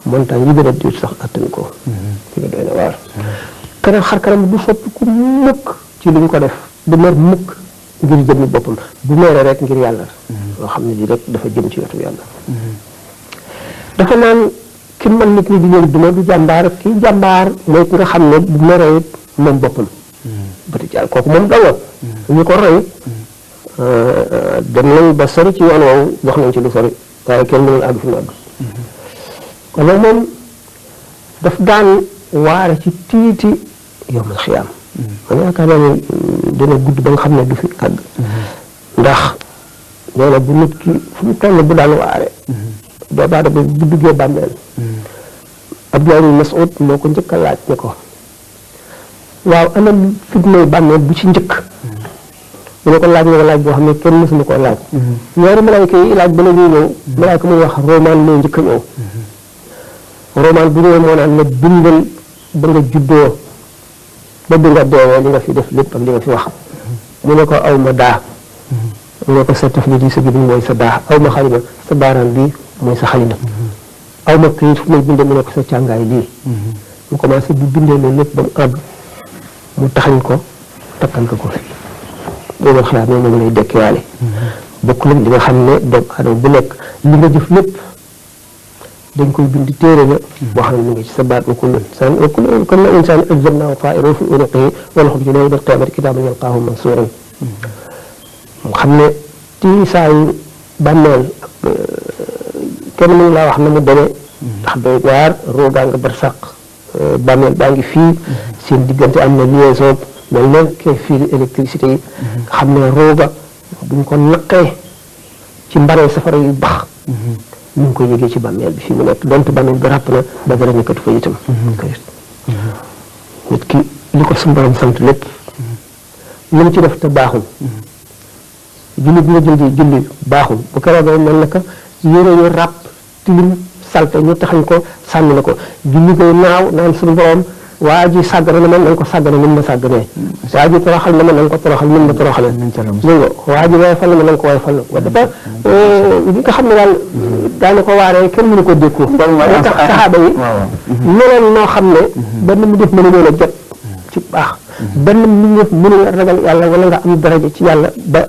montagne yi gën a diis sax attanu ko ci nga doy na waar kanam xar kanam du soppiku mukk ci li ñu ko def du mer mukk ngir jëmmi boppam bu meeree rek ngir yàlla loo xam ne lii rek dafa jëm ci wetu yàlla dafa naan ki man nit ñi di leen duma du jàmbaar kii jàmbaar mooy ki nga xam ne bu meree it moom boppam bati jàll kooku moom dawoo ñu ko roy dem nañ ba sori ci yoon woowu wax nañ ci lu sori waaye kenn mënul àgg fi mu àgg kon nag moom daf daan waare ci tiiti yawmal xiyaam man yaakaar naa ne dina gudd ba nga xam ne du fi àgg ndax nee na bu nit ki fu mu toll bu daan waare boobaa bu duggee bàmmeel Abdullah ibn Mas'ud moo ko njëkk a laaj ne ko waaw ana fitnay bàmmeel bu ci njëkk mu ne ko laaj nga ko laaj boo xam ne kenn mësuma koo laaj ñaari malaayka yi laaj ba la ñuy ñëw malaayka muy wax roman moo njëkk a ñëw roman bu ñëwee moo naan ne bindal ba nga juddoo ba bi nga deewee li nga fi def lépp ak li nga fi wax mu ne ko aw ma daa mu ne ko sa taf li di sa bi mooy sa daa aw ma xalima sa baaraan bi mooy sa xalima aw ma këyit fu may bindee mu ne ko sa càngaay lii mu commencé di bindee loolu lépp ba mu àgg mu taxañ ko takkal ko fi boobu xalaat ne moom lay dekkiwaale bokk nag li nga xam ne doomu aadama bu nekk li nga jëf lépp dañ koy bind téere la boo xam ne mu ngi ci sa baat wa kullun insaan alzamnaahu taa'irahu fi unuqihi wa nuxriju lahu yawmal qiyaamati kitaaban yalqaahu mansuuran mu xam ne tiisaayu bàmmeel kenn mënu laa wax na mu demee ndax doy waar roogaa nga barsàq bàmmeel baa ngi fii seen diggante am na liaison mel na kay fii électricité yi nga xam ne rooga buñ ko naqee ci mbaree safara yu bax ñu ngi koy yëgee ci bàmmeel bi fii mu nekk donte bàmmeel bi ràpp na ba dara nekkatu fa itam nit ki li ko suñu borom sant lépp lu mu ci def te baaxul julli bi nga julli baaxul bu keroogee mel na ka yére yu ràpp tilim salte ñu taxañ ko sànni la ko julli koy naaw naan suñu borom waa ji sàggane na man na nga ko sàggane ni ma sàgganee waa ji toroxal na man na nga ko toroxal ni ma toroxalee waa ji woyofal na man na nga ko woyofal wa dafa li nga xam ne daal daana ko waaree kenn mënu ko dékku moo tax saxaaba yi meloon noo xam ne benn mu def mënu leen a jot ci baax benn mu def mënu la ragal yàlla wala nga am daraja ci yàlla ba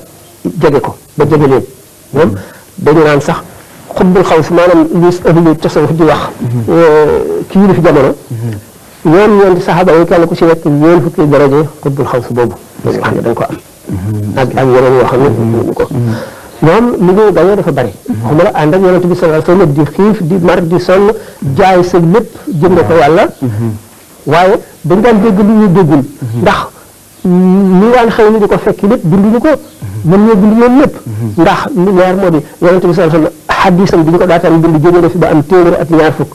jege ko ba jege leen ñoom dañu naan sax xubbul xaw si maanaam li ahlu tasawuf di wax kii yi fi jamono ñoom di saxaaba yi kenn ku ci nekk ñeen fukki daraje xubbul xaw si boobu dañu wax ne dañ ko am ak yeneen yoo xam ne ñu ko ñoom li ñuy gañee dafa bari xuma la ànd ak yonent bi sallallahu alayhi wasallam di xiif di mar di sonn jaay sa lépp jënd ko yàlla waaye dañ daan dégg li ñuy déggul ndax li daan xëy ni di ko fekki lépp binduñu ko mën ñoo bind ñoom lépp ndax li leer moo di yonent bi sallallahu alayhi wasallam xadisam bi ñu ko daataan bind jóge na fi ba am téeméeri at ñaar fukk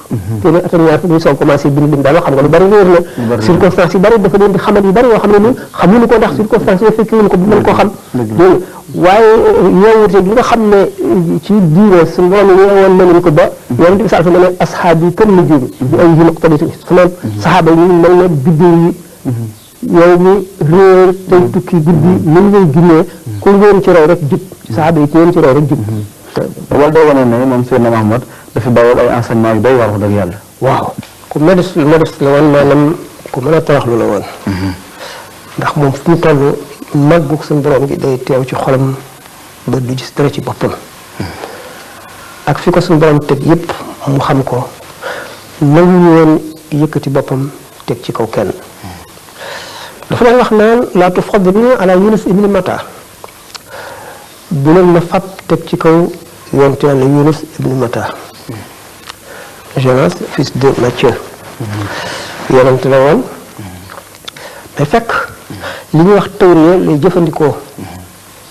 ñu soog commencé bind lim daanoo xam nga lu bari réer na circonstance yi bari dafa leen di xamal yu bari yoo xam ne ni xamuñu ko ndax circonstance yi fekkee wuñu ko bu mën koo xam dégg waaye yeewute gi nga xam ne ci diine su borom yeewoon nañu ko ba yonent bi sallallahu alayhi wasallam ne asxaab yi kan nujum bi ay yi muqtadati sama saxaaba yi mel ne biddew yi yow mi réer tey tukki guddi ni ngay ginnee ku ngeen ci roy rek jub saxaaba yi ku ngeen ci roy rek jub wala day wane ne moom Seydina Mahamad dafa bawal ay enseignement yu doy waar wax dëgg yàlla waaw ku modeste la woon maanaam ku mën a toroxlu la woon ndax moom fu mu toll màggug suñu borom gi day teew ci xolam ba du gis dara ci boppam ak fi ko suñu borom teg yépp mu xam ko nangu woon yëkkati boppam teg ci kaw kenn dafa lay wax naan laa tufaddilu ala Yunus ibn Matta bu leen ma fab teg ci kaw yonent Yàlla Yunus ibn Matta Jonas fils de Matthieu yonent la woon mais fekk li ñuy wax tawriya lay jëfandikoo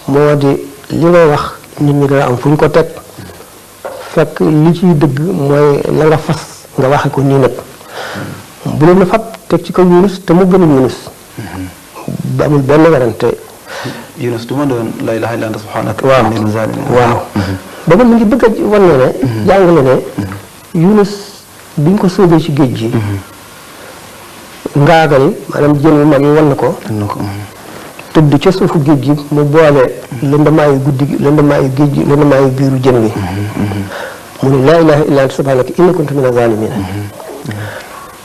moo di li ngay wax nit ñi dana am fu ñu ko teg fekk li ciy dëgg mooy la nga fas nga waxe ko nii nag bu leen ma fab teg ci kaw Yunus te mu gën a Yunus ba amul benn werante Yunus du ma doon la ilaha illa anta subhanaka waaw ba mu ngi bëgg a wan ne jàngale ne Yunus bi ñu ko sóobee ci géej gi ngaagal maanaam jën yu mag yi wan na ko tëdd ca suufu géej gi mu boole lëndamaayu guddi gi lëndamaayu géej gi lëndamaayu biiru jën wi mu ne laa ilaha illa anta subhanaka inni kuntu mina zalimin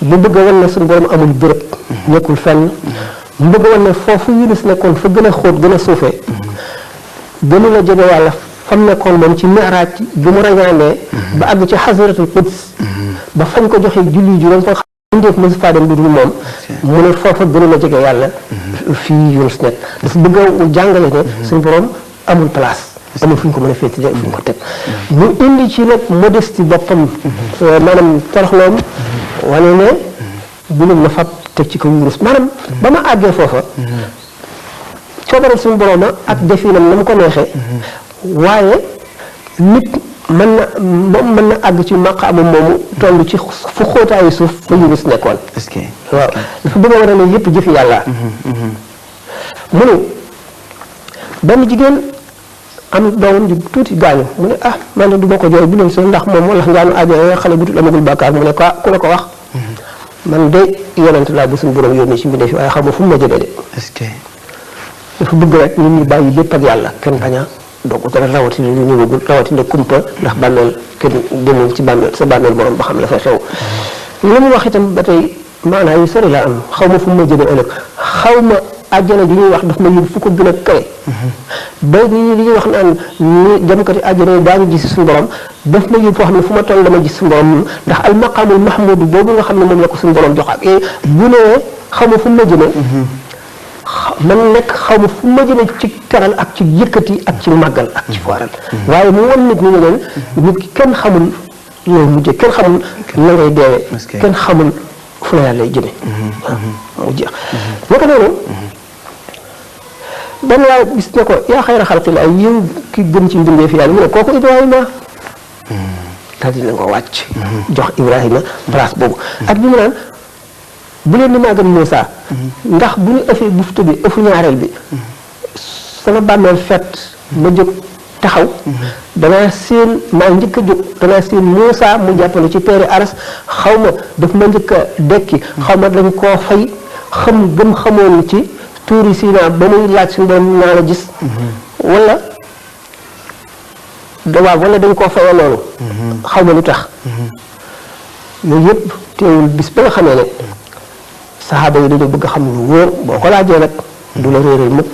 mu bëgg a wan ne suñu borom amul béréb nekkul fenn mu bëgg a wan ne foofu Yunus nekkoon fa gën a xóot gën a suufee gënu la jege yàlla fam nekkoon moom ci mi'raaj bi mu rañaanee ba àgg ci xasiratul quds ba fañ ko joxee julli juróom fa ndéef mosu faa dem du dul moom mu ne foofa gënu la jege yàlla fii Yunus nekk dafa bëgg a jàngale ne suñu borom amul place amul fu ñu ko mën a féetale fu ñu ko teg mu indi ci nag modestie boppam maanaam toroxloom wane ne bu leen ma fab teg ci kaw Yunus maanaam ba ma àggee foofa coobaral suñu borom ak definam na mu ko neexee waaye nit mën na àgg ci maqaama moomu toll ci fu xóotaayu suuf fa Yunus nekkoon. est-ce que waaw dafa bëgg a war a ne yëpp jëfi yàlla. mu ne benn jigéen am doomam di tuuti gaañu mu ne ah man de du ma ko jooy bu leen seen ndax moom wala ngaanu àjjana xale bu dul amagul bàkkaar mu ne ku la ko wax. man de yonent laa bu suñu borom yónni ci mbindeef waaye xam nga fu mu ma jëlee de. est-ce que dafa bëgg rek nit ñi bàyyi bépp ak yàlla kenn bañ a donc dara rawatina lu ñëwagul rawatina kumpa ndax bàmmeel kenn demul ci bàmmeel sa bàmmeel borom ba xam la fay xew. li mu wax itam ba tey maanaam yu sori laa am xaw ma fu mu ma jëlee ëllëg xaw ma àjjana ji ñuy wax daf ma yóbbu fu ko gën a kawe. ba li ñuy wax naan ni jamkati àjjana yi daañu gis suñu borom daf ma yóbbu foo xam ne fu ma toll dama gis suñu borom ndax al maqaamul mahmud boobu nga xam ne moom la ko suñu borom jox ak bu nee xaw ma fu mu ma jëlee. man nekk xaw ma fu ma jëlee ci teral ak ci yëkkati ak ci màggal ak ci fooral waaye mu won nit ñi ne leen nit ki kenn xamul loolu mujjee kenn xamul la ngay deewee kenn xamul fu la yàlla jëme waaw mu jeex naka noonu benn waaye gis ne ko yaa xayra xalqillah yow ki gën ci mbindee fi yàlla mu ne kooku Ibrahima daal dina ko wàcc jox Ibrahima place boobu ak bi mu naan bu leen ni maa gën Moussa ndax bu ñu ëffee buftu bi ëffu ñaareel bi sama bàmmeel fet ma jóg taxaw danaa seen maa njëkk a jóg danaa seen Moussa mu jàppale ci peeri aras xaw ma daf ma njëkk a dekki xaw ma dañ koo fay xam gëm xamoon ci tuuri Sina ba muy laaj suñu doon naa la gis wala wala dañ koo fayee loolu xaw ma lu tax yooyu yëpp teewul bis ba nga xamee ne saxaaba yi dañoo bëgg xam lu wóor boo ko laajee nag du la réeral mukk